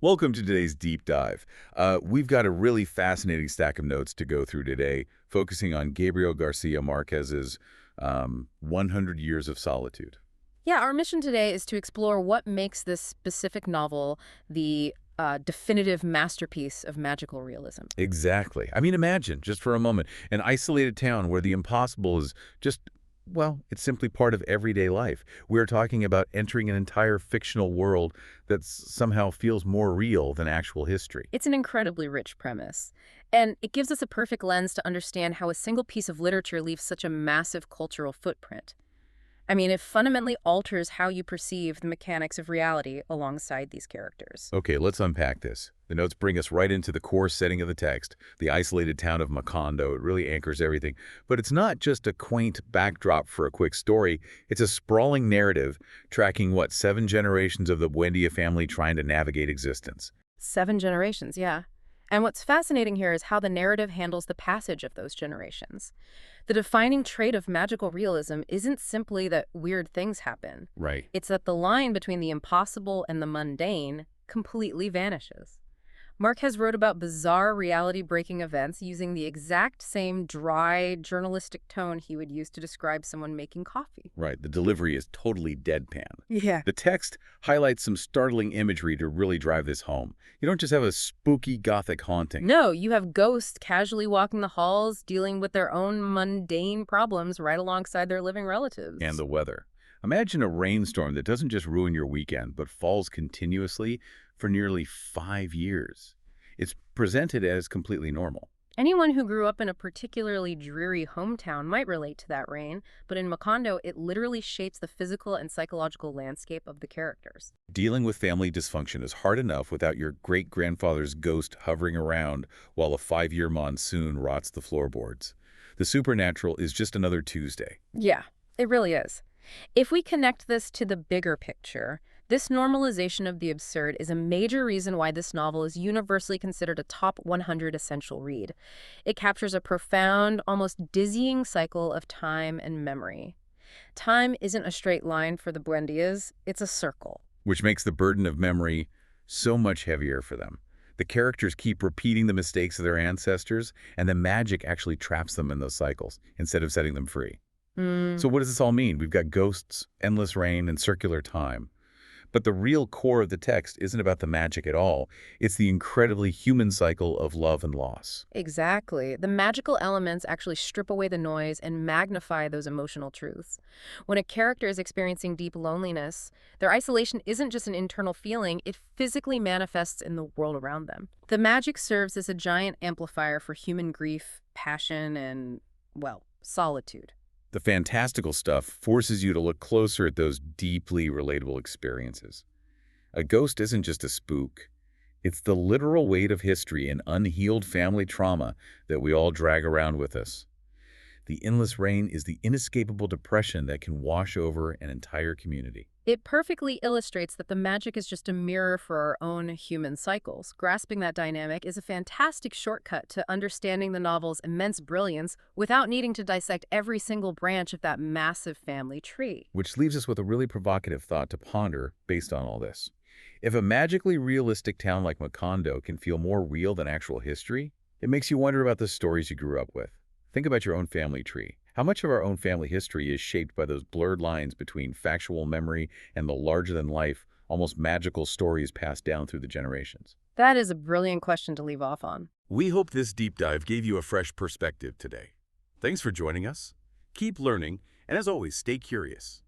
Welcome to today's deep dive. We've got a really fascinating stack of notes to go through today, focusing on Gabriel Garcia Marquez's 100 Years of Solitude. Yeah, our mission today is to explore what makes this specific novel the definitive masterpiece of magical realism. Exactly. I mean, imagine, just for a moment, an isolated town where the impossible is just, well, it's simply part of everyday life. We're talking about entering an entire fictional world that somehow feels more real than actual history. It's an incredibly rich premise, and it gives us a perfect lens to understand how a single piece of literature leaves such a massive cultural footprint. I mean, it fundamentally alters how you perceive the mechanics of reality alongside these characters. Okay, let's unpack this. The notes bring us right into the core setting of the text, the isolated town of Macondo. It really anchors everything. But it's not just a quaint backdrop for a quick story. It's a sprawling narrative tracking, what, 7 generations of the Buendia family trying to navigate existence. 7 generations, yeah. And what's fascinating here is how the narrative handles the passage of those generations. The defining trait of magical realism isn't simply that weird things happen. Right. It's that the line between the impossible and the mundane completely vanishes. Marquez wrote about bizarre reality-breaking events using the exact same dry, journalistic tone he would use to describe someone making coffee. Right, the delivery is totally deadpan. Yeah. The text highlights some startling imagery to really drive this home. You don't just have a spooky gothic haunting. No, you have ghosts casually walking the halls, dealing with their own mundane problems right alongside their living relatives. And the weather. Imagine a rainstorm that doesn't just ruin your weekend, but falls continuously for nearly 5 years. It's presented as completely normal. Anyone who grew up in a particularly dreary hometown might relate to that rain, but in Macondo, it literally shapes the physical and psychological landscape of the characters. Dealing with family dysfunction is hard enough without your great-grandfather's ghost hovering around while a 5-year monsoon rots the floorboards. The supernatural is just another Tuesday. Yeah, it really is. If we connect this to the bigger picture, this normalization of the absurd is a major reason why this novel is universally considered a top 100 essential read. It captures a profound, almost dizzying cycle of time and memory. Time isn't a straight line for the Buendias, it's a circle. Which makes the burden of memory so much heavier for them. The characters keep repeating the mistakes of their ancestors, and the magic actually traps them in those cycles instead of setting them free. So what does this all mean? We've got ghosts, endless rain, and circular time. But the real core of the text isn't about the magic at all. It's the incredibly human cycle of love and loss. Exactly. The magical elements actually strip away the noise and magnify those emotional truths. When a character is experiencing deep loneliness, their isolation isn't just an internal feeling, it physically manifests in the world around them. The magic serves as a giant amplifier for human grief, passion, and, well, solitude. The fantastical stuff forces you to look closer at those deeply relatable experiences. A ghost isn't just a spook. It's the literal weight of history and unhealed family trauma that we all drag around with us. The endless rain is the inescapable depression that can wash over an entire community. It perfectly illustrates that the magic is just a mirror for our own human cycles. Grasping that dynamic is a fantastic shortcut to understanding the novel's immense brilliance without needing to dissect every single branch of that massive family tree. Which leaves us with a really provocative thought to ponder based on all this. If a magically realistic town like Macondo can feel more real than actual history, it makes you wonder about the stories you grew up with. Think about your own family tree. How much of our own family history is shaped by those blurred lines between factual memory and the larger-than-life, almost magical stories passed down through the generations? That is a brilliant question to leave off on. We hope this deep dive gave you a fresh perspective today. Thanks for joining us. Keep learning, and as always, stay curious.